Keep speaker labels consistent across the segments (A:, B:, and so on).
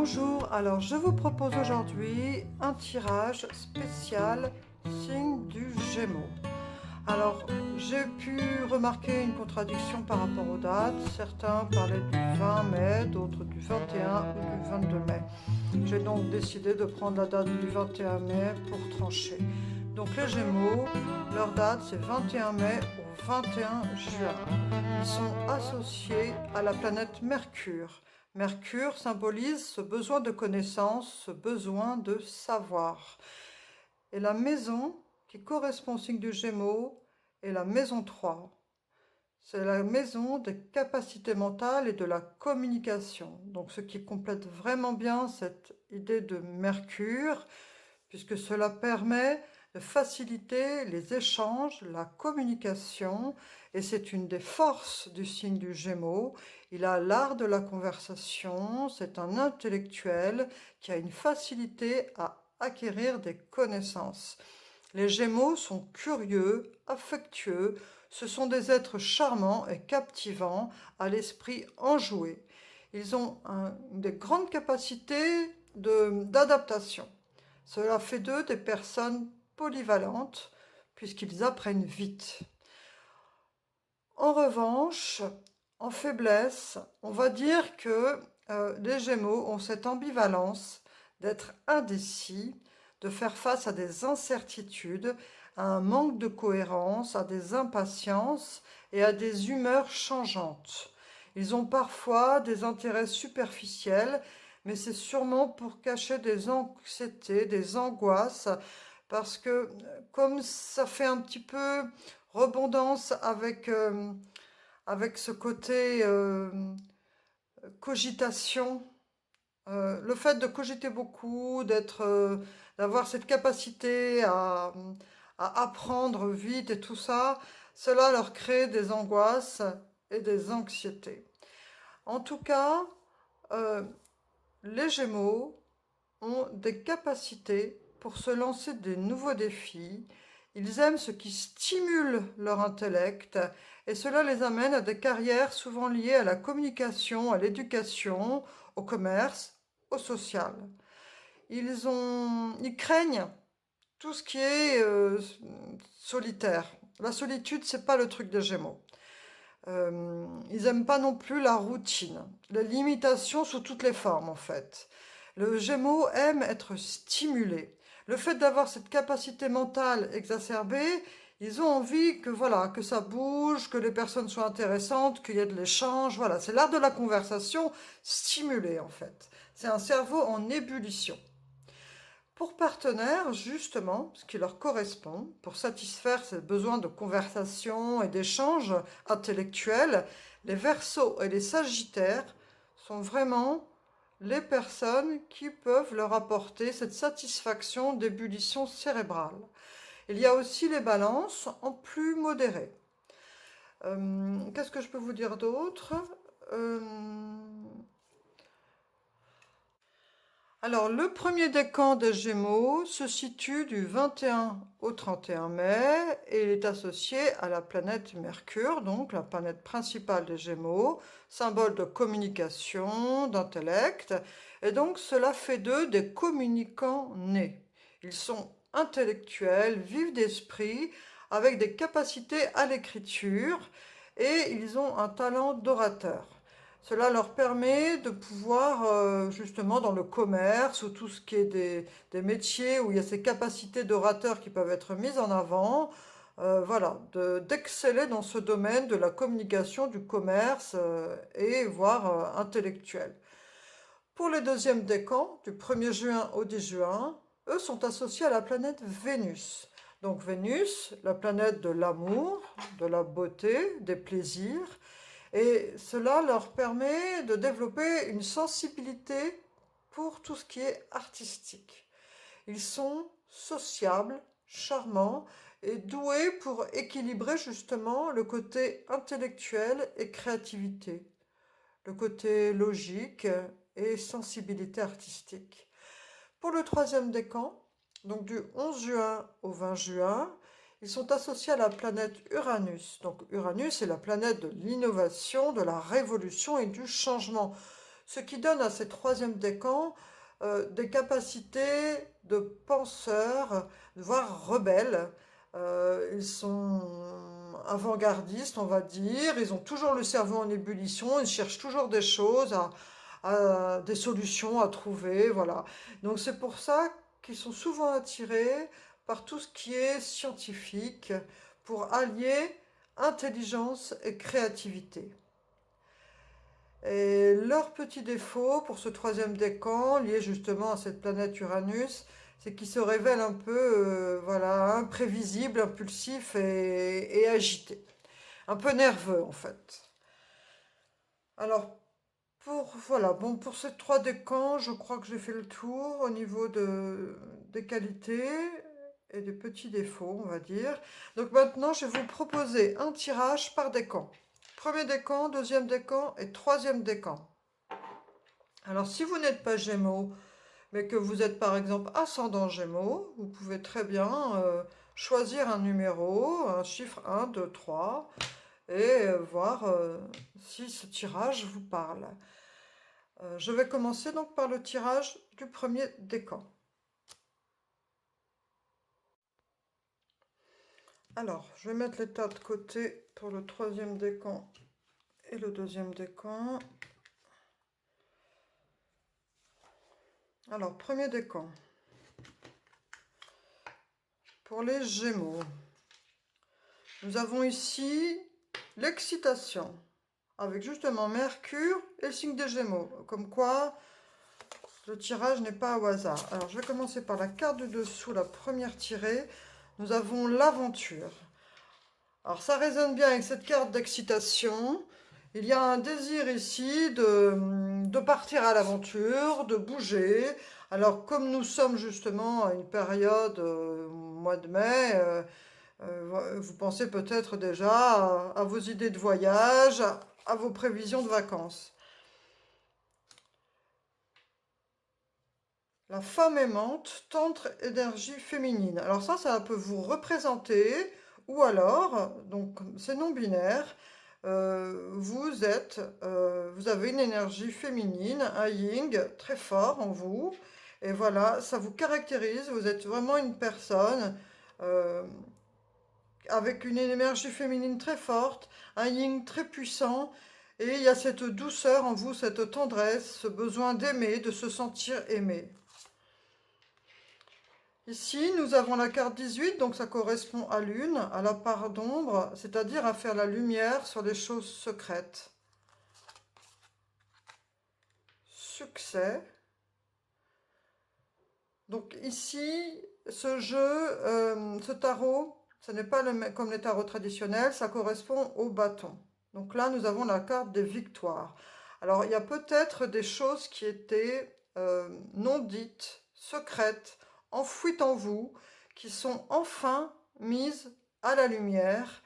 A: Bonjour, alors je vous propose aujourd'hui un tirage spécial signe du Gémeaux. Alors j'ai pu remarquer une contradiction par rapport aux dates. Certains parlaient du 20 mai, d'autres du 21 ou du 22 mai. J'ai donc décidé de prendre la date du 21 mai pour trancher. Donc les Gémeaux, leur date c'est 21 mai au 21 juin. Ils sont associés à la planète Mercure. Mercure symbolise ce besoin de connaissance, ce besoin de savoir. Et la maison qui correspond au signe du Gémeaux est la maison 3. C'est la maison des capacités mentales et de la communication. Donc ce qui complète vraiment bien cette idée de Mercure, puisque cela permet de faciliter les échanges, la communication, et c'est une des forces du signe du Gémeaux. Il a l'art de la conversation, c'est un intellectuel qui a une facilité à acquérir des connaissances. Les Gémeaux sont curieux, affectueux, ce sont des êtres charmants et captivants, à l'esprit enjoué. Ils ont des grandes capacités d'adaptation. Cela fait d'eux des personnes polyvalentes, puisqu'ils apprennent vite. En revanche, en faiblesse, on va dire que les Gémeaux ont cette ambivalence d'être indécis, de faire face à des incertitudes, à un manque de cohérence, à des impatiences et à des humeurs changeantes. Ils ont parfois des intérêts superficiels, mais c'est sûrement pour cacher des anxiétés, des angoisses, parce que comme ça fait un petit peu redondance avec ce côté cogitation, le fait de cogiter beaucoup, d'avoir cette capacité à apprendre vite et tout ça, cela leur crée des angoisses et des anxiétés. En tout cas, euh, les Gémeaux ont des capacités pour se lancer des nouveaux défis. Ils aiment ce qui stimule leur intellect et cela les amène à des carrières souvent liées à la communication, à l'éducation, au commerce, au social. Ils craignent tout ce qui est solitaire. La solitude, c'est pas le truc des Gémeaux. Ils aiment pas non plus la routine, la limitation sous toutes les formes en fait. Le Gémeaux aime être stimulé. Le fait d'avoir cette capacité mentale exacerbée, ils ont envie que voilà, que ça bouge, que les personnes soient intéressantes, qu'il y ait de l'échange. Voilà, c'est l'art de la conversation stimulée en fait. C'est un cerveau en ébullition. Pour partenaires, justement, ce qui leur correspond, pour satisfaire ces besoins de conversation et d'échange intellectuel, les Verseaux et les Sagittaires sont vraiment les personnes qui peuvent leur apporter cette satisfaction d'ébullition cérébrale. Il y a aussi les Balances en plus modéré. Qu'est-ce que je peux vous dire d'autre? Euh, Alors, le premier décan des Gémeaux se situe du 21 au 31 mai et il est associé à la planète Mercure, donc la planète principale des Gémeaux, symbole de communication, d'intellect, et donc cela fait d'eux des communicants nés. Ils sont intellectuels, vifs d'esprit, avec des capacités à l'écriture et ils ont un talent d'orateur. Cela leur permet de pouvoir, justement, dans le commerce ou tout ce qui est des métiers où il y a ces capacités d'orateur qui peuvent être mises en avant, voilà, d'exceller dans ce domaine de la communication, du commerce et voire intellectuel. Pour les deuxièmes décans, du 1er juin au 10 juin, eux sont associés à la planète Vénus. Donc Vénus, la planète de l'amour, de la beauté, des plaisirs, et cela leur permet de développer une sensibilité pour tout ce qui est artistique. Ils sont sociables, charmants et doués pour équilibrer justement le côté intellectuel et créativité, le côté logique et sensibilité artistique. Pour le troisième décan, donc du 11 juin au 20 juin, ils sont associés à la planète Uranus. Donc Uranus est la planète de l'innovation, de la révolution et du changement. ce qui donne à ces troisième décans des capacités de penseurs, voire rebelles. Ils sont avant-gardistes, on va dire. Ils ont toujours le cerveau en ébullition. Ils cherchent toujours des choses, des solutions à trouver. Voilà. Donc c'est pour ça qu'ils sont souvent attirés par tout ce qui est scientifique pour allier intelligence et créativité. Et leur petit défaut pour ce troisième décan, lié justement à cette planète Uranus, c'est qu'ils se révèlent un peu voilà, imprévisibles, impulsifs et agités. Un peu nerveux en fait. Alors, voilà, bon, pour ces trois décans, je crois que j'ai fait le tour au niveau des qualités et des petits défauts, on va dire. Donc maintenant, je vais vous proposer un tirage par décan. Premier décan, deuxième décan et troisième décan. Alors, si vous n'êtes pas Gémeaux, mais que vous êtes par exemple ascendant Gémeaux, vous pouvez très bien choisir un numéro, un chiffre 1, 2, 3, et voir si ce tirage vous parle. Je vais commencer donc par le tirage du premier décan. Alors, je vais mettre les tas de côté pour le troisième décan et le deuxième décan. Alors, premier décan. Pour les Gémeaux, nous avons ici l'excitation, avec justement Mercure et le signe des Gémeaux. Comme quoi, le tirage n'est pas au hasard. Alors, je vais commencer par la carte du dessous, la première tirée. Nous avons l'aventure. Alors, ça résonne bien avec cette carte d'excitation. Il y a un désir ici de partir à l'aventure, de bouger. Alors, comme nous sommes justement à une période, mois de mai, vous pensez peut-être déjà à vos idées de voyage, à vos prévisions de vacances. La femme aimante, tendre énergie féminine. Alors ça peut vous représenter, ou alors, donc c'est non binaire, vous avez une énergie féminine, un yin très fort en vous, et voilà, ça vous caractérise, vous êtes vraiment une personne euh, avec une énergie féminine très forte, un yin très puissant, et il y a cette douceur en vous, cette tendresse, ce besoin d'aimer, de se sentir aimé. Ici, nous avons la carte 18, donc ça correspond à l'une, à la part d'ombre, c'est-à-dire à faire la lumière sur les choses secrètes. Succès. Donc ici, ce jeu, ce tarot, ce n'est pas comme les tarots traditionnels, ça correspond au bâton. Donc là, nous avons la carte des victoires. Alors, il y a peut-être des choses qui étaient non dites, secrètes, enfouies en vous, qui sont enfin mises à la lumière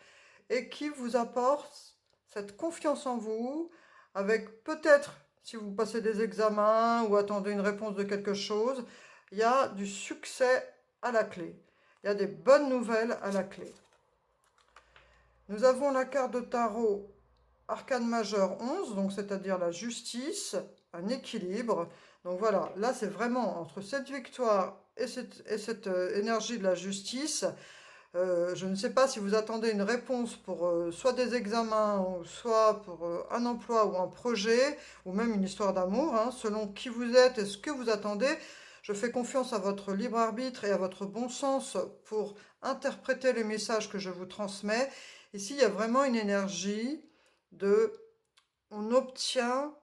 A: et qui vous apportent cette confiance en vous, avec peut-être, si vous passez des examens ou attendez une réponse de quelque chose, il y a du succès à la clé. Il y a des bonnes nouvelles à la clé. Nous avons la carte de tarot Arcane majeur 11, donc c'est-à-dire la justice, un équilibre. Donc voilà, là c'est vraiment entre cette victoire et cette énergie de la justice. Je ne sais pas si vous attendez une réponse pour soit des examens, ou soit pour un emploi ou un projet, ou même une histoire d'amour, hein, selon qui vous êtes et ce que vous attendez. Je fais confiance à votre libre arbitre et à votre bon sens pour interpréter les messages que je vous transmets. Ici, il y a vraiment une énergie de... On obtient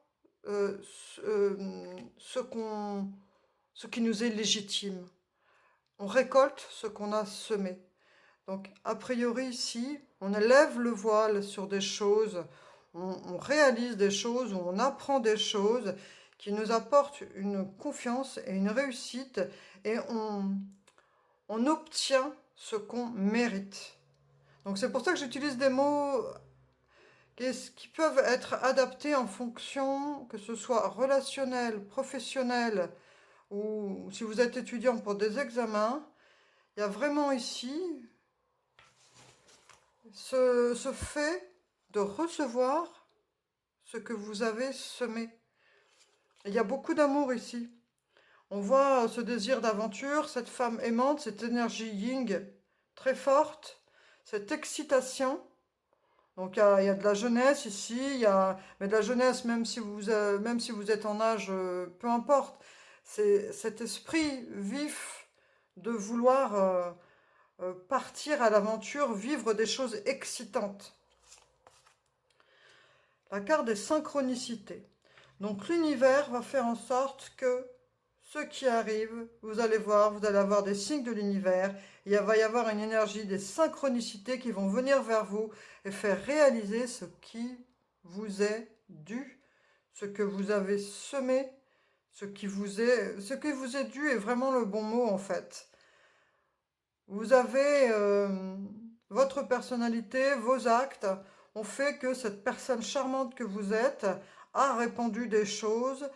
A: ce qui nous est légitime. On récolte ce qu'on a semé. Donc, a priori, ici, on élève le voile sur des choses, on réalise des choses, on apprend des choses qui nous apportent une confiance et une réussite, et on obtient ce qu'on mérite. Donc, c'est pour ça que j'utilise des mots qui peuvent être adaptés en fonction, que ce soit relationnel, professionnel, ou si vous êtes étudiant pour des examens. Il y a vraiment ici ce fait de recevoir ce que vous avez semé. Il y a beaucoup d'amour ici. On voit ce désir d'aventure, cette femme aimante, cette énergie yin très forte, cette excitation. Donc il y a de la jeunesse ici, mais de la jeunesse même si vous êtes en âge, peu importe. C'est cet esprit vif de vouloir partir à l'aventure, vivre des choses excitantes. La carte des synchronicités. Donc l'univers va faire en sorte que ce qui arrive, vous allez voir, vous allez avoir des signes de l'univers, il va y avoir une énergie, des synchronicités qui vont venir vers vous et faire réaliser ce qui vous est dû, ce que vous avez semé, ce qui vous est dû est vraiment le bon mot en fait. Vous avez votre personnalité, vos actes ont fait que cette personne charmante que vous êtes a répandu des choses,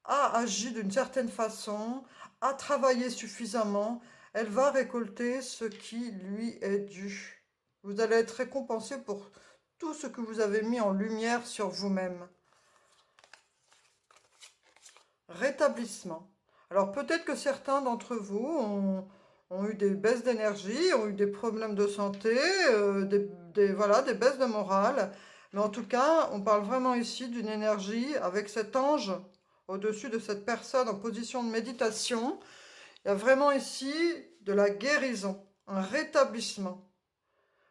A: a agi d'une certaine façon, a travaillé suffisamment, elle va récolter ce qui lui est dû. Vous allez être récompensé pour tout ce que vous avez mis en lumière sur vous-même. Rétablissement. Alors peut-être que certains d'entre vous ont eu des baisses d'énergie, ont eu des problèmes de santé, voilà, des baisses de morale. Mais en tout cas, on parle vraiment ici d'une énergie avec cet ange au-dessus de cette personne en position de méditation. Il y a vraiment ici de la guérison, un rétablissement.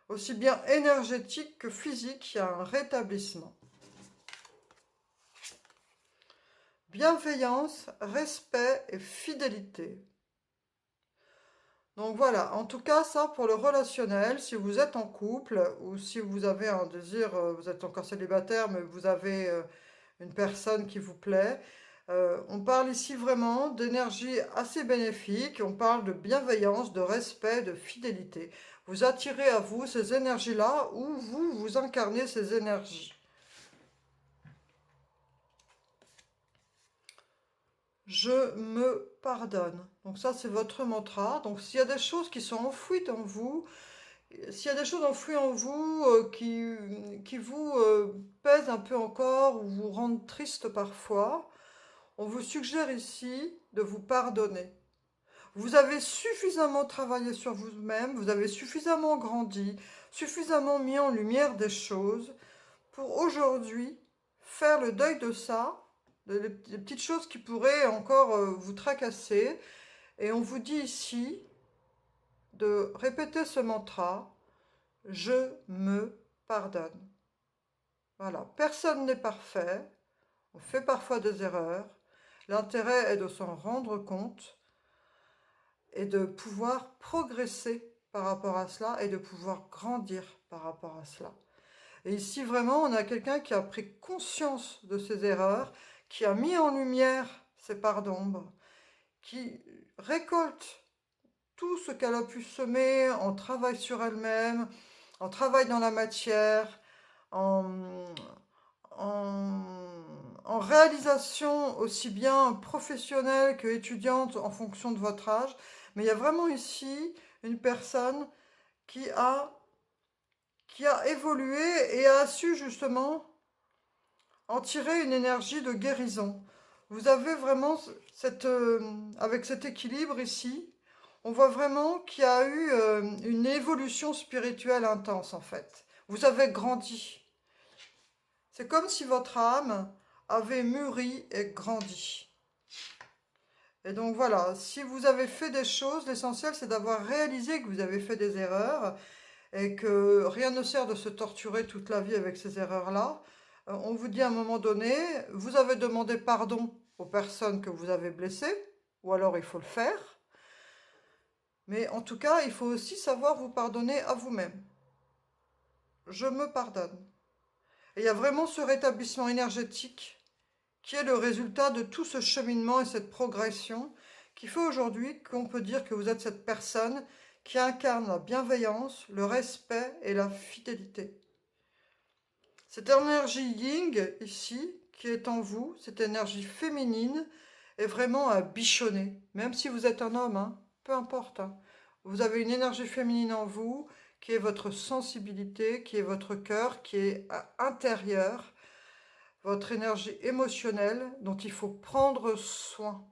A: Aussi bien énergétique que physique, il y a un rétablissement. Bienveillance, respect et fidélité. Donc voilà, en tout cas, ça pour le relationnel, si vous êtes en couple ou si vous avez un désir, vous êtes encore célibataire, mais vous avez une personne qui vous plaît, on parle ici vraiment d'énergie assez bénéfique, on parle de bienveillance, de respect, de fidélité. Vous attirez à vous ces énergies-là ou vous incarnez ces énergies. Je me pardonne. Donc ça, c'est votre mantra. Donc s'il y a des choses qui sont enfouies en vous, s'il y a des choses enfouies en vous qui vous pèsent un peu encore ou vous rendent triste parfois, on vous suggère ici de vous pardonner. Vous avez suffisamment travaillé sur vous-même, vous avez suffisamment grandi, suffisamment mis en lumière des choses pour aujourd'hui faire le deuil de ça, des petites choses qui pourraient encore vous tracasser. Et on vous dit ici de répéter ce mantra, je me pardonne. Voilà, personne n'est parfait, on fait parfois des erreurs. L'intérêt est de s'en rendre compte et de pouvoir progresser par rapport à cela et de pouvoir grandir par rapport à cela. Et ici, vraiment, on a quelqu'un qui a pris conscience de ses erreurs, qui a mis en lumière ses parts d'ombre, qui récolte tout ce qu'elle a pu semer en travail sur elle-même, en travail dans la matière, en, en réalisation aussi bien professionnelle que étudiante en fonction de votre âge. Mais il y a vraiment ici une personne qui a évolué et a su justement en tirer une énergie de guérison. Vous avez vraiment avec cet équilibre ici, on voit vraiment qu'il y a eu une évolution spirituelle intense en fait. Vous avez grandi. C'est comme si votre âme avait mûri et grandi. Et donc voilà, si vous avez fait des choses, l'essentiel c'est d'avoir réalisé que vous avez fait des erreurs et que rien ne sert de se torturer toute la vie avec ces erreurs-là. On vous dit à un moment donné, vous avez demandé pardon aux personnes que vous avez blessées, ou alors il faut le faire. Mais en tout cas, il faut aussi savoir vous pardonner à vous-même. Je me pardonne. Et il y a vraiment ce rétablissement énergétique qui est le résultat de tout ce cheminement et cette progression qui fait aujourd'hui qu'on peut dire que vous êtes cette personne qui incarne la bienveillance, le respect et la fidélité. Cette énergie yin ici, qui est en vous, cette énergie féminine, est vraiment à bichonner. Même si vous êtes un homme, hein, peu importe. Hein. Vous avez une énergie féminine en vous, qui est votre sensibilité, qui est votre cœur, qui est intérieur. votre énergie émotionnelle dont il faut prendre soin.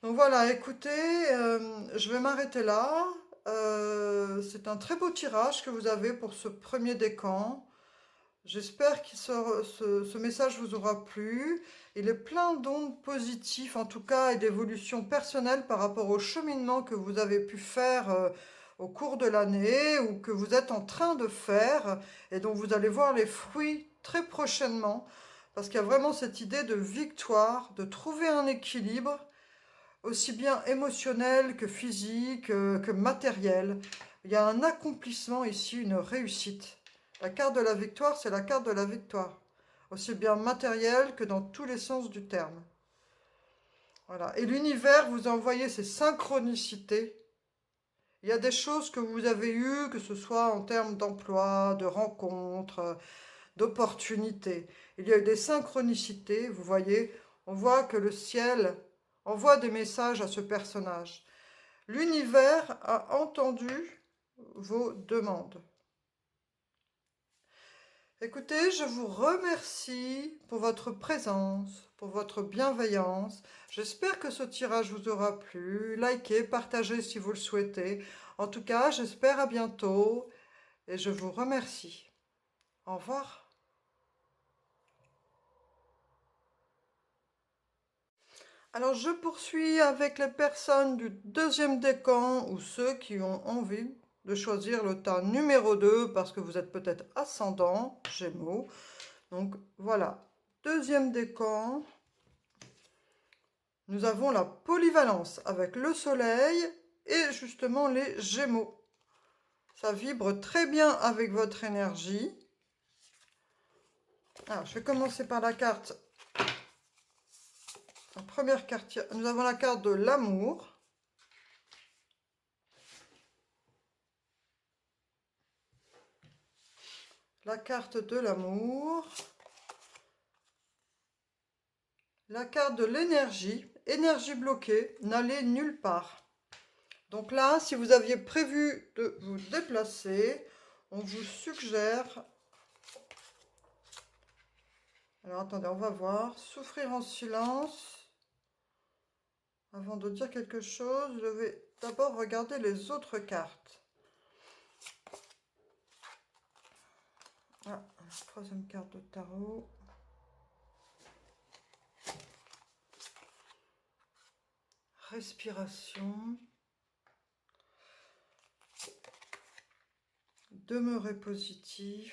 A: Donc voilà, écoutez, je vais m'arrêter là. C'est un très beau tirage que vous avez pour ce premier décan. J'espère que ce message vous aura plu. Il est plein d'ondes positives, en tout cas, et d'évolution personnelle par rapport au cheminement que vous avez pu faire au cours de l'année ou que vous êtes en train de faire et dont vous allez voir les fruits très prochainement. Parce qu'il y a vraiment cette idée de victoire, de trouver un équilibre, aussi bien émotionnel que physique, que matériel. Il y a un accomplissement ici, une réussite. La carte de la victoire, c'est la carte de la victoire, aussi bien matérielle que dans tous les sens du terme. Voilà. Et l'univers vous a envoyé ces synchronicités. Il y a des choses que vous avez eues, que ce soit en termes d'emploi, de rencontres, d'opportunités. Il y a eu des synchronicités, vous voyez, on voit que le ciel envoie des messages à ce personnage. L'univers a entendu vos demandes. Écoutez, je vous remercie pour votre présence, pour votre bienveillance. J'espère que ce tirage vous aura plu. Likez, partagez si vous le souhaitez. En tout cas, j'espère à bientôt et je vous remercie. Au revoir. Alors, je poursuis avec les personnes du deuxième décan ou ceux qui ont envie de choisir le tas numéro 2 parce que vous êtes peut-être ascendant, Gémeaux. Donc, voilà. Deuxième décan. Nous avons la polyvalence avec le soleil et justement les Gémeaux. Ça vibre très bien avec votre énergie. Alors, je vais commencer par la carte. La première carte, nous avons la carte de l'amour. La carte de l'amour. La carte de l'énergie. Énergie bloquée, n'allez nulle part. Donc là, si vous aviez prévu de vous déplacer, on vous suggère... Alors attendez, on va voir. Souffrir en silence. Avant de dire quelque chose, je vais d'abord regarder les autres cartes. Ah, troisième carte de tarot. Respiration. Demeurer positif.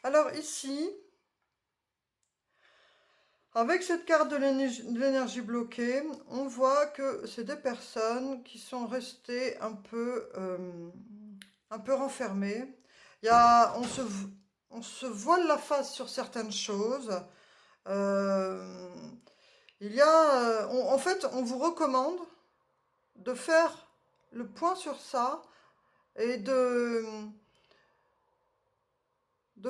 A: Alors ici, avec cette carte de l'énergie bloquée, on voit que c'est des personnes qui sont restées un peu renfermées. On se voile la face sur certaines choses. En fait, on vous recommande de faire le point sur ça et de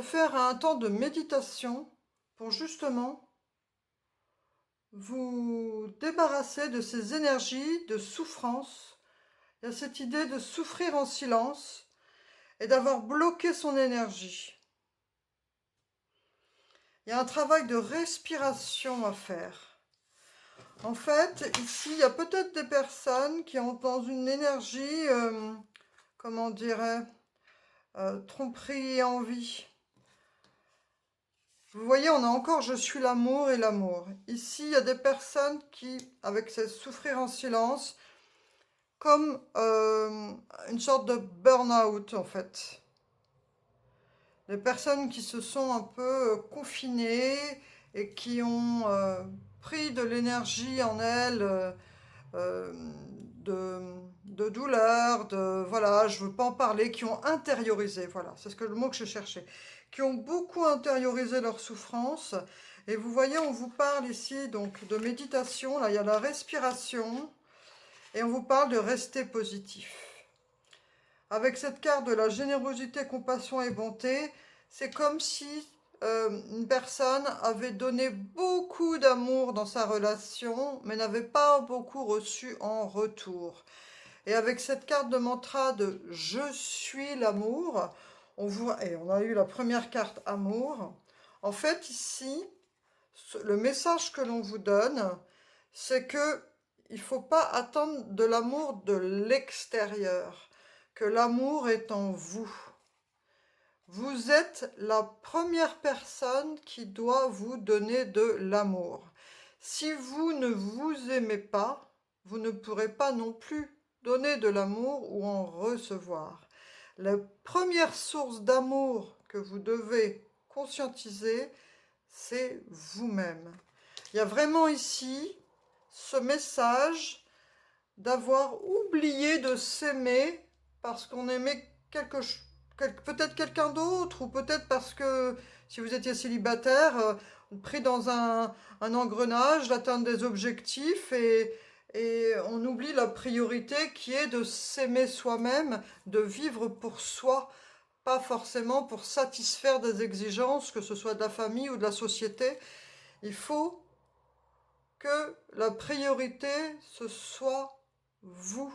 A: faire un temps de méditation pour justement vous débarrasser de ces énergies de souffrance. Il y a cette idée de souffrir en silence et d'avoir bloqué son énergie. Il y a un travail de respiration à faire. En fait, ici, il y a peut-être des personnes qui ont dans une énergie, comment on dirait, tromperie et envie. Vous voyez, on a encore « je suis l'amour » et l'amour. Ici, il y a des personnes qui, avec ce souffrir en silence, comme une sorte de burn-out, en fait. Des personnes qui se sont un peu confinées et qui ont pris de l'énergie en elles, de douleur, voilà, je ne veux pas en parler, qui ont intériorisé, voilà, c'est le mot que je cherchais, qui ont beaucoup intériorisé leur souffrance. Et vous voyez, on vous parle ici donc de méditation, là il y a la respiration, et on vous parle de rester positif. Avec cette carte de la générosité, compassion et bonté, c'est comme si une personne avait donné beaucoup d'amour dans sa relation, mais n'avait pas beaucoup reçu en retour. Et avec cette carte de mantra de Je suis l'amour, on voit, et on a eu la première carte amour. En fait, ici, le message que l'on vous donne, c'est que il ne faut pas attendre de l'amour de l'extérieur, que l'amour est en vous. Vous êtes la première personne qui doit vous donner de l'amour. Si vous ne vous aimez pas, vous ne pourrez pas non plus donner de l'amour ou en recevoir. La première source d'amour que vous devez conscientiser, c'est vous-même. Il y a vraiment ici ce message d'avoir oublié de s'aimer parce qu'on aimait peut-être quelqu'un d'autre, ou peut-être parce que si vous étiez célibataire, pris dans un engrenage, d'atteindre des objectifs, et on oublie la priorité qui est de s'aimer soi-même, de vivre pour soi, pas forcément pour satisfaire des exigences, que ce soit de la famille ou de la société. Il faut que la priorité, ce soit vous,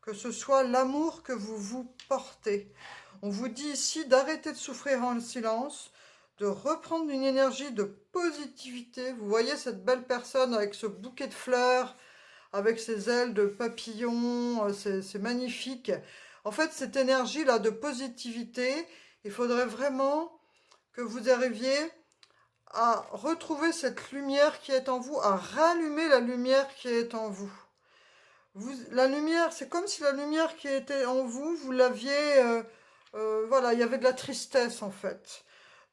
A: que ce soit l'amour que vous vous portez. On vous dit ici d'arrêter de souffrir en silence, de reprendre une énergie de positivité. Vous voyez cette belle personne avec ce bouquet de fleurs, avec ses ailes de papillon, c'est magnifique. En fait, cette énergie-là de positivité, il faudrait vraiment que vous arriviez à retrouver cette lumière qui est en vous, à rallumer la lumière qui est en vous. La lumière, c'est comme si la lumière qui était en vous, vous l'aviez, voilà, il y avait de la tristesse en fait.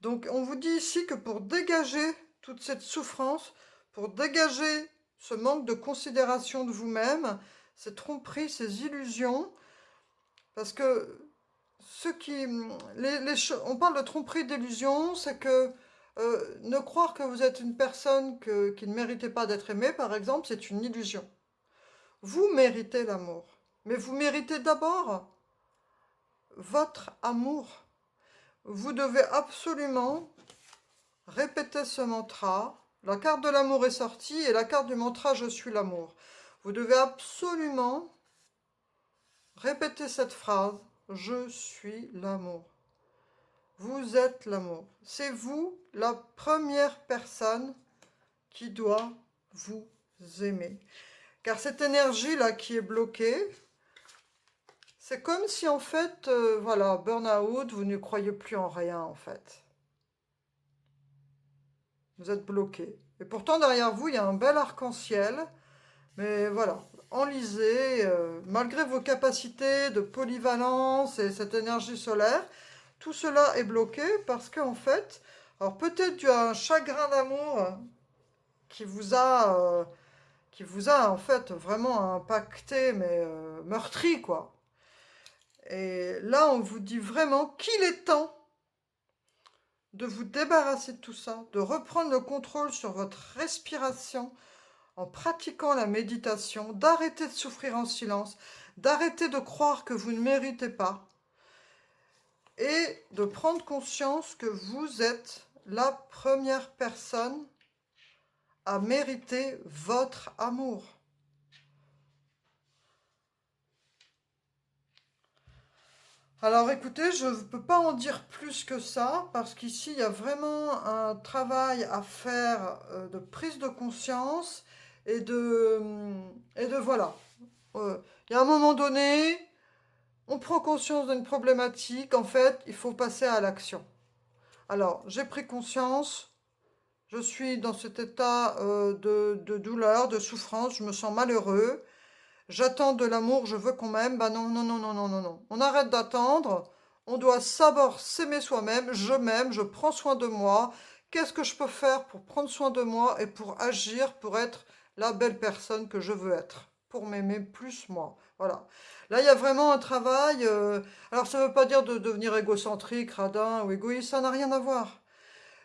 A: Donc on vous dit ici que pour dégager toute cette souffrance, pour dégager ce manque de considération de vous-même, ces tromperies, ces illusions, parce que on parle de tromperie, d'illusion, c'est que ne croire que vous êtes une personne qui ne méritait pas d'être aimée, par exemple, c'est une illusion. Vous méritez l'amour, mais vous méritez d'abord votre amour. Vous devez absolument répéter ce mantra. La carte de l'amour est sortie et la carte du mantra Je suis l'amour. Vous devez absolument répéter cette phrase Je suis l'amour. Vous êtes l'amour. C'est vous la première personne qui doit vous aimer. Car cette énergie-là qui est bloquée, c'est comme si en fait, voilà, burn-out, vous ne croyez plus en rien en fait. Vous êtes bloqué. Et pourtant derrière vous, il y a un bel arc-en-ciel. Mais voilà, enlisé, malgré vos capacités de polyvalence et cette énergie solaire, tout cela est bloqué parce qu'en fait, alors peut-être dû à un chagrin d'amour qui vous a en fait vraiment impacté, mais meurtri quoi. Et là, on vous dit vraiment qu'il est temps de vous débarrasser de tout ça, de reprendre le contrôle sur votre respiration en pratiquant la méditation, d'arrêter de souffrir en silence, d'arrêter de croire que vous ne méritez pas et de prendre conscience que vous êtes la première personne à mériter votre amour. Alors écoutez, je ne peux pas en dire plus que ça, parce qu'ici, il y a vraiment un travail à faire de prise de conscience et de voilà. Il y a un moment donné, on prend conscience d'une problématique, en fait, il faut passer à l'action. Alors, j'ai pris conscience, je suis dans cet état de douleur, de souffrance, je me sens malheureux. J'attends de l'amour, je veux qu'on m'aime. Bah non, non, non, non, non, non, non. On arrête d'attendre. On doit d'abord s'aimer soi-même. Je m'aime, je prends soin de moi. Qu'est-ce que je peux faire pour prendre soin de moi et pour agir, pour être la belle personne que je veux être, pour m'aimer plus moi. Voilà. Là, il y a vraiment un travail. Alors, ça ne veut pas dire de devenir égocentrique, radin ou égoïste, ça n'a rien à voir.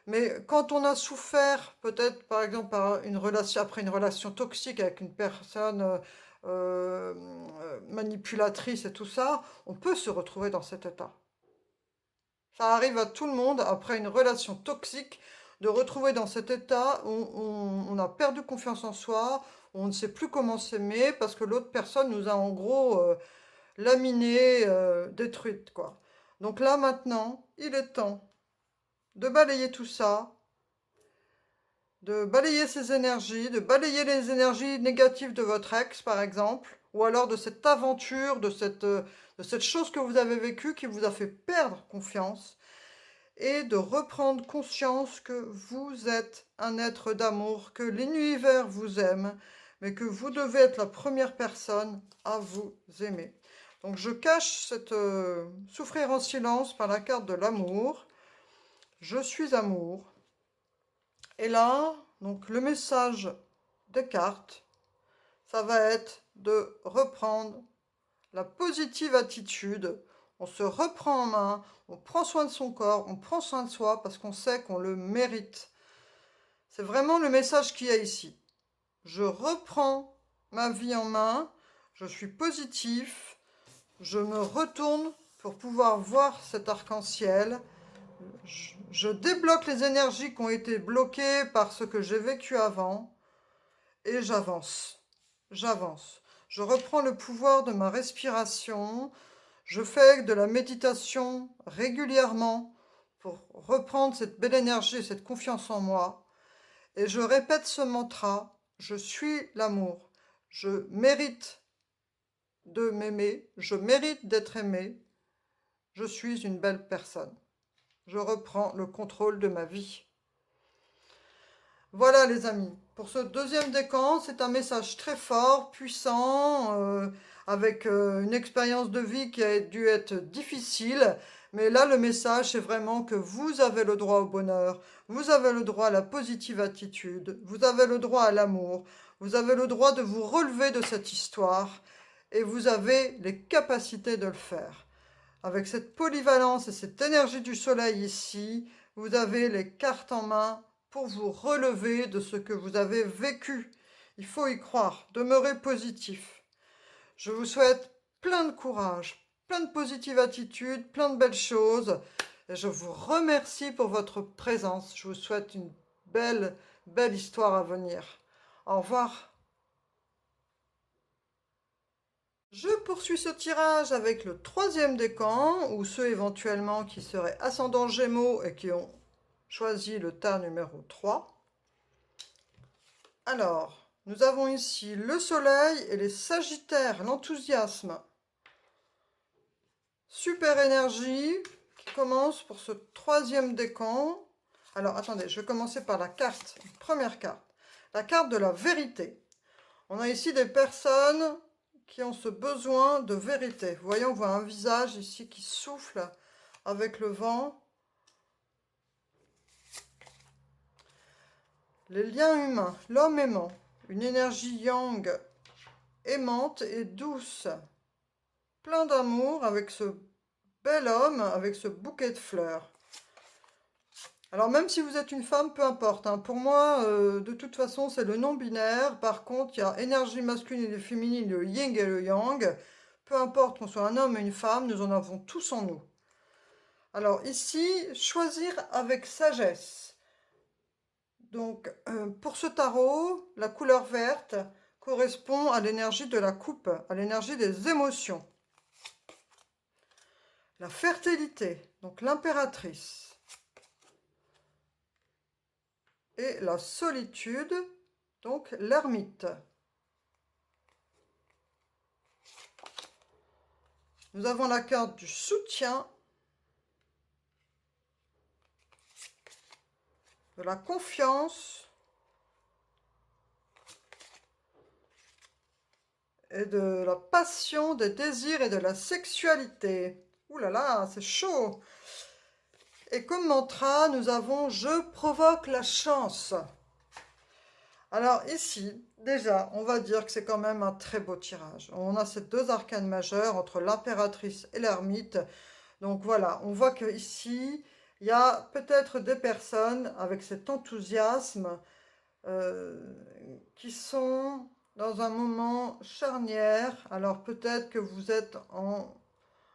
A: Mais quand on a souffert, peut-être par exemple par une relation, après une relation toxique avec une personne manipulatrice et tout ça, on peut se retrouver dans cet état. Ça arrive à tout le monde après une relation toxique de retrouver dans cet état où on a perdu confiance en soi, on ne sait plus comment s'aimer parce que l'autre personne nous a en gros laminé, détruite, quoi. Donc là maintenant, il est temps de balayer tout ça, de balayer ces énergies, de balayer les énergies négatives de votre ex, par exemple, ou alors de cette aventure, de cette chose que vous avez vécue qui vous a fait perdre confiance, et de reprendre conscience que vous êtes un être d'amour, que l'univers vous aime, mais que vous devez être la première personne à vous aimer. Donc je cache cette souffrir en silence par la carte de l'amour. Je suis amour. Et là, donc le message des cartes, ça va être de reprendre la positive attitude. On se reprend en main, on prend soin de son corps, on prend soin de soi parce qu'on sait qu'on le mérite. C'est vraiment le message qu'il y a ici. Je reprends ma vie en main, je suis positif, je me retourne pour pouvoir voir cet arc-en-ciel. Je débloque les énergies qui ont été bloquées par ce que j'ai vécu avant et j'avance. J'avance. Je reprends le pouvoir de ma respiration. Je fais de la méditation régulièrement pour reprendre cette belle énergie, cette confiance en moi. Et je répète ce mantra, je suis l'amour. Je mérite de m'aimer, je mérite d'être aimé. Je suis une belle personne. Je reprends le contrôle de ma vie. Voilà les amis, pour ce deuxième décan, c'est un message très fort, puissant, avec une expérience de vie qui a dû être difficile. Mais là, le message, c'est vraiment que vous avez le droit au bonheur, vous avez le droit à la positive attitude, vous avez le droit à l'amour, vous avez le droit de vous relever de cette histoire et vous avez les capacités de le faire. Avec cette polyvalence et cette énergie du soleil ici, vous avez les cartes en main pour vous relever de ce que vous avez vécu. Il faut y croire, demeurez positif. Je vous souhaite plein de courage, plein de positive attitude, plein de belles choses. Et je vous remercie pour votre présence. Je vous souhaite une belle, belle histoire à venir. Au revoir. Je poursuis ce tirage avec le troisième décan, ou ceux éventuellement qui seraient ascendant Gémeaux et qui ont choisi le tas numéro 3. Alors, nous avons ici le Soleil et les Sagittaires, l'enthousiasme. Super énergie qui commence pour ce troisième décan. Alors, attendez, je vais commencer par la carte, première carte. La carte de la vérité. On a ici des personnes qui ont ce besoin de vérité. Vous voyez, on voit un visage ici qui souffle avec le vent. Les liens humains, l'homme aimant, une énergie yang aimante et douce, plein d'amour avec ce bel homme, avec ce bouquet de fleurs. Alors même si vous êtes une femme, peu importe, hein. Pour moi, de toute façon, c'est le non-binaire. Par contre, il y a énergie masculine et féminine, le yin et le yang. Peu importe qu'on soit un homme ou une femme, nous en avons tous en nous. Alors ici, choisir avec sagesse. Donc, pour ce tarot, la couleur verte correspond à l'énergie de la coupe, à l'énergie des émotions. La fertilité, donc l'impératrice. Et la solitude, donc l'ermite. Nous avons la carte du soutien, de la confiance et de la passion, des désirs et de la sexualité. Ouh là là, c'est chaud! Et comme mantra, nous avons « Je provoque la chance ». Alors ici, déjà, on va dire que c'est quand même un très beau tirage. On a ces deux arcanes majeures entre l'impératrice et l'ermite. Donc voilà, on voit qu'ici, il y a peut-être des personnes avec cet enthousiasme qui sont dans un moment charnière. Alors peut-être que vous êtes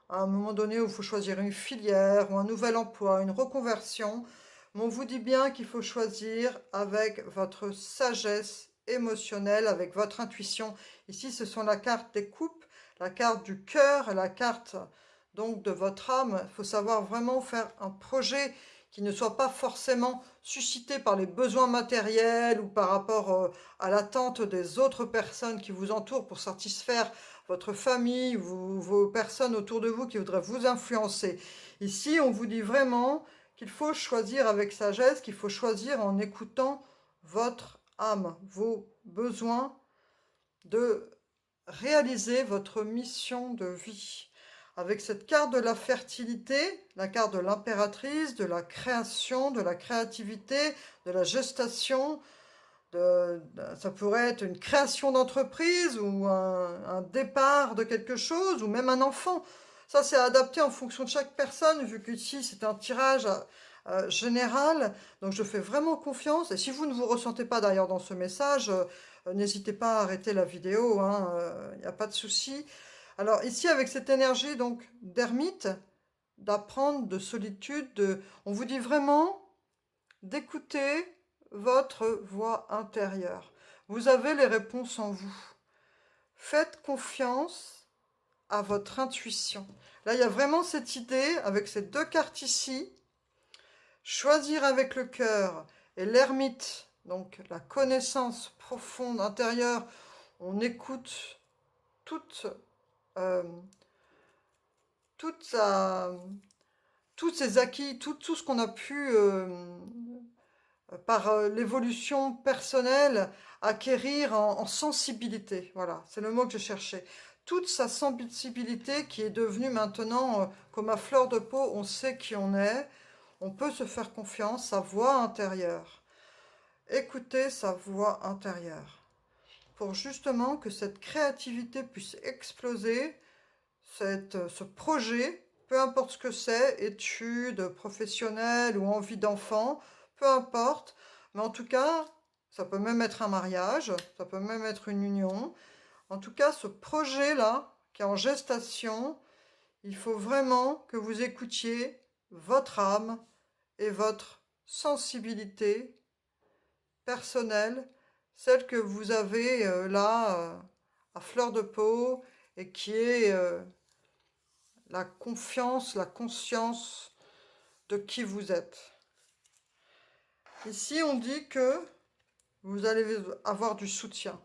A: à un moment donné où il faut choisir une filière ou un nouvel emploi, une reconversion. Mais on vous dit bien qu'il faut choisir avec votre sagesse émotionnel avec votre intuition. Ici, ce sont la carte des coupes, la carte du cœur, la carte donc de votre âme. Il faut savoir vraiment faire un projet qui ne soit pas forcément suscité par les besoins matériels ou par rapport à l'attente des autres personnes qui vous entourent pour satisfaire votre famille, vos personnes autour de vous qui voudraient vous influencer. Ici, on vous dit vraiment qu'il faut choisir avec sagesse, qu'il faut choisir en écoutant votre âme, vos besoins, de réaliser votre mission de vie. Avec cette carte de la fertilité, la carte de l'impératrice, de la création, de la créativité, de la gestation, ça pourrait être une création d'entreprise ou un départ de quelque chose ou même un enfant. Ça, c'est adapté en fonction de chaque personne, vu qu'ici, c'est un tirage général. Donc, je fais vraiment confiance. Et si vous ne vous ressentez pas d'ailleurs dans ce message, n'hésitez pas à arrêter la vidéo, hein, il n'y a pas de souci. Alors, ici, avec cette énergie donc d'ermite, d'apprendre, de solitude, on vous dit vraiment d'écouter votre voix intérieure. Vous avez les réponses en vous. Faites confiance à votre intuition. Là, il y a vraiment cette idée, avec ces deux cartes ici, choisir avec le cœur et l'ermite, donc la connaissance profonde intérieure, on écoute toute, toute tous ces acquis, tout ce qu'on a pu, par l'évolution personnelle, acquérir en sensibilité. Voilà, c'est le mot que je cherchais. Toute sa sensibilité qui est devenue maintenant comme à fleur de peau, on sait qui on est, on peut se faire confiance, sa voix intérieure. Écoutez sa voix intérieure pour justement que cette créativité puisse exploser, ce projet, peu importe ce que c'est, études professionnelles ou envie d'enfant, peu importe, mais en tout cas, ça peut même être un mariage, ça peut même être une union. En tout cas, ce projet-là, qui est en gestation, il faut vraiment que vous écoutiez votre âme et votre sensibilité personnelle, celle que vous avez là, à fleur de peau, et qui est la confiance, la conscience de qui vous êtes. Ici, on dit que vous allez avoir du soutien.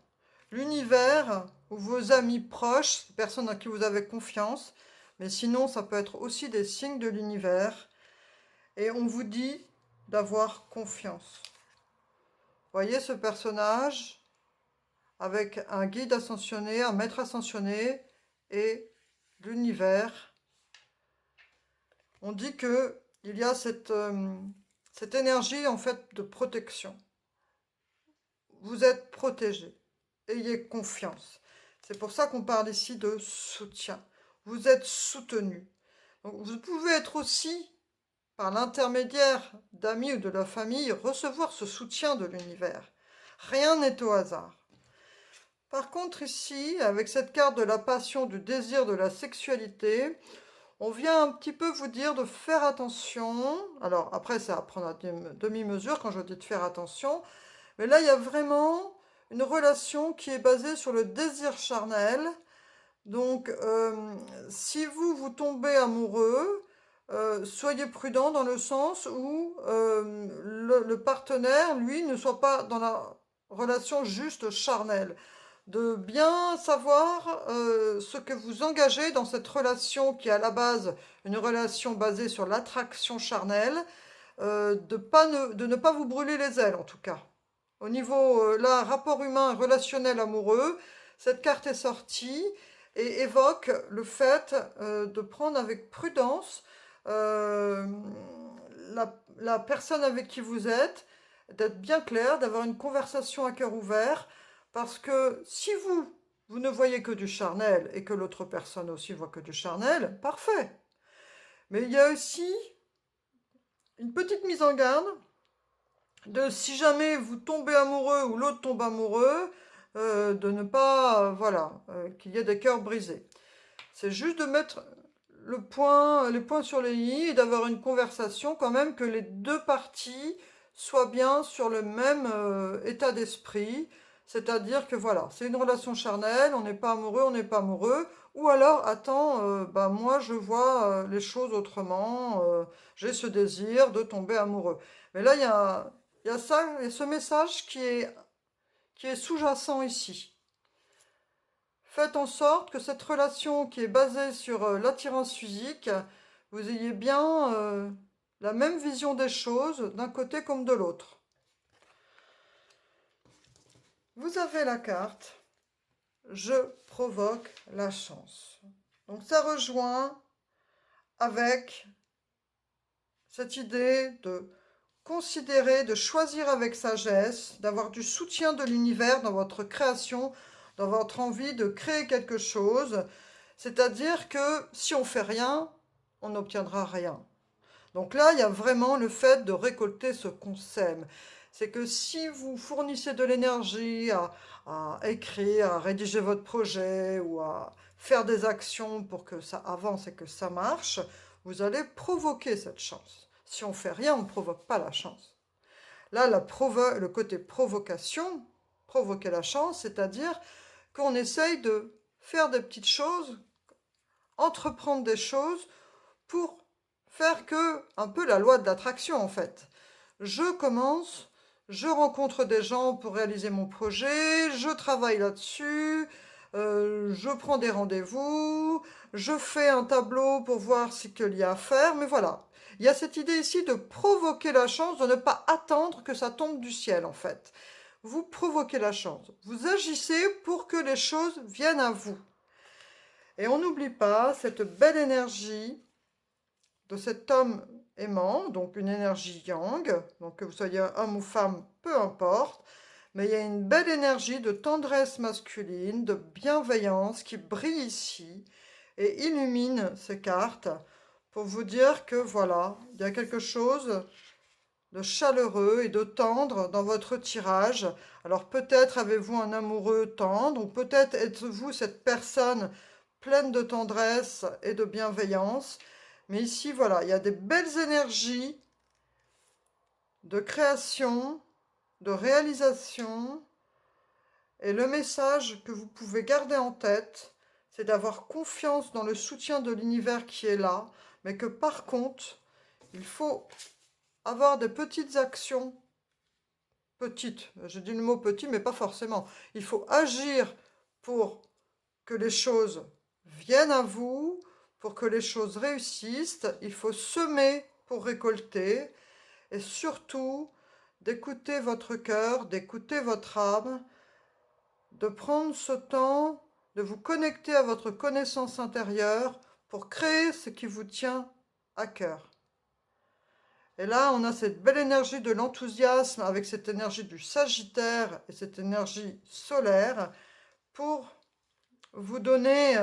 A: L'univers ou vos amis proches, les personnes à qui vous avez confiance, mais sinon, ça peut être aussi des signes de l'univers. Et on vous dit d'avoir confiance. Voyez ce personnage avec un guide ascensionné, un maître ascensionné et l'univers. On dit qu'il y a cette énergie en fait de protection. Vous êtes protégé. Ayez confiance. C'est pour ça qu'on parle ici de soutien. Vous êtes soutenu. Donc, vous pouvez être aussi, par l'intermédiaire d'amis ou de la famille, recevoir ce soutien de l'univers. Rien n'est au hasard. Par contre, ici, avec cette carte de la passion, du désir, de la sexualité, on vient un petit peu vous dire de faire attention. Alors, après, c'est à prendre à demi-mesure quand je dis de faire attention. Mais là, il y a vraiment une relation qui est basée sur le désir charnel. Donc, si vous tombez amoureux, soyez prudent dans le sens où le partenaire, lui, ne soit pas dans la relation juste charnelle. De bien savoir ce que vous engagez dans cette relation qui est à la base une relation basée sur l'attraction charnelle, de ne pas vous brûler les ailes en tout cas. Au niveau là, rapport humain, relationnel, amoureux, cette carte est sortie et évoque le fait de prendre avec prudence la personne avec qui vous êtes, d'être bien clair, d'avoir une conversation à cœur ouvert, parce que si vous ne voyez que du charnel et que l'autre personne aussi voit que du charnel, parfait. Mais il y a aussi une petite mise en garde de si jamais vous tombez amoureux ou l'autre tombe amoureux, de ne pas, qu'il y ait des cœurs brisés. C'est juste de mettre les points sur les i et d'avoir une conversation quand même que les deux parties soient bien sur le même état d'esprit. C'est-à-dire que voilà, c'est une relation charnelle, on n'est pas amoureux, on n'est pas amoureux. Ou alors, attends, bah moi je vois les choses autrement, j'ai ce désir de tomber amoureux. Mais là, il y a ça, et ce message qui est sous-jacent ici. Faites en sorte que cette relation qui est basée sur l'attirance physique, vous ayez bien la même vision des choses d'un côté comme de l'autre. Vous avez la carte Je provoque la chance. Donc ça rejoint avec cette idée de considérer, de choisir avec sagesse, d'avoir du soutien de l'univers dans votre création, dans votre envie de créer quelque chose. C'est-à-dire que si on fait rien, on n'obtiendra rien. Donc là, il y a vraiment le fait de récolter ce qu'on sème. C'est que si vous fournissez de l'énergie à écrire, à rédiger votre projet ou à faire des actions pour que ça avance et que ça marche, vous allez provoquer cette chance. Si on fait rien, on ne provoque pas la chance. Là, le côté provocation, provoquer la chance, c'est-à-dire qu'on essaye de faire des petites choses, entreprendre des choses pour faire que, un peu la loi de l'attraction en fait. Je commence, je rencontre des gens pour réaliser mon projet, je travaille là-dessus, je prends des rendez-vous, je fais un tableau pour voir ce qu'il y a à faire, mais voilà. Il y a cette idée ici de provoquer la chance, de ne pas attendre que ça tombe du ciel en fait. Vous provoquez la chance, vous agissez pour que les choses viennent à vous. Et on n'oublie pas cette belle énergie de cet homme aimant, donc une énergie yang, donc que vous soyez homme ou femme, peu importe, mais il y a une belle énergie de tendresse masculine, de bienveillance qui brille ici et illumine ces cartes pour vous dire que voilà, il y a quelque chose de chaleureux et de tendre dans votre tirage. Alors peut-être avez-vous un amoureux tendre, ou peut-être êtes-vous cette personne pleine de tendresse et de bienveillance. Mais ici, voilà, il y a des belles énergies de création, de réalisation. Et le message que vous pouvez garder en tête, c'est d'avoir confiance dans le soutien de l'univers qui est là, mais que par contre, il faut avoir des petites actions, petites, je dis le mot petit, mais pas forcément. Il faut agir pour que les choses viennent à vous, pour que les choses réussissent. Il faut semer pour récolter, et surtout d'écouter votre cœur, d'écouter votre âme, de prendre ce temps, de vous connecter à votre connaissance intérieure pour créer ce qui vous tient à cœur. Et là, on a cette belle énergie de l'enthousiasme avec cette énergie du Sagittaire et cette énergie solaire pour vous donner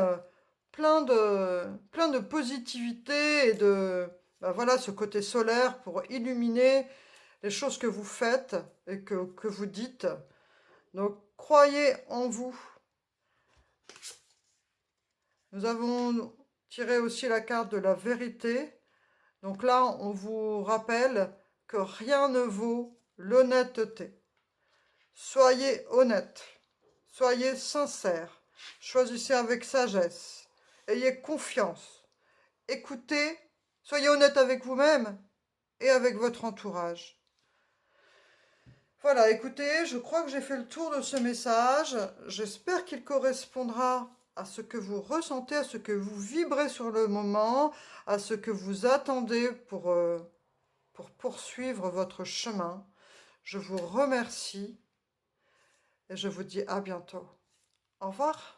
A: plein de positivité et de voilà, ce côté solaire pour illuminer les choses que vous faites et que vous dites. Donc, croyez en vous. Nous avons tiré aussi la carte de la vérité. Donc là, on vous rappelle que rien ne vaut l'honnêteté. Soyez honnête, soyez sincère, choisissez avec sagesse, ayez confiance, écoutez, soyez honnête avec vous-même et avec votre entourage. Voilà, écoutez, je crois que j'ai fait le tour de ce message. J'espère qu'il correspondra à ce que vous ressentez, à ce que vous vibrez sur le moment, à ce que vous attendez pour poursuivre votre chemin. Je vous remercie et je vous dis à bientôt. Au revoir.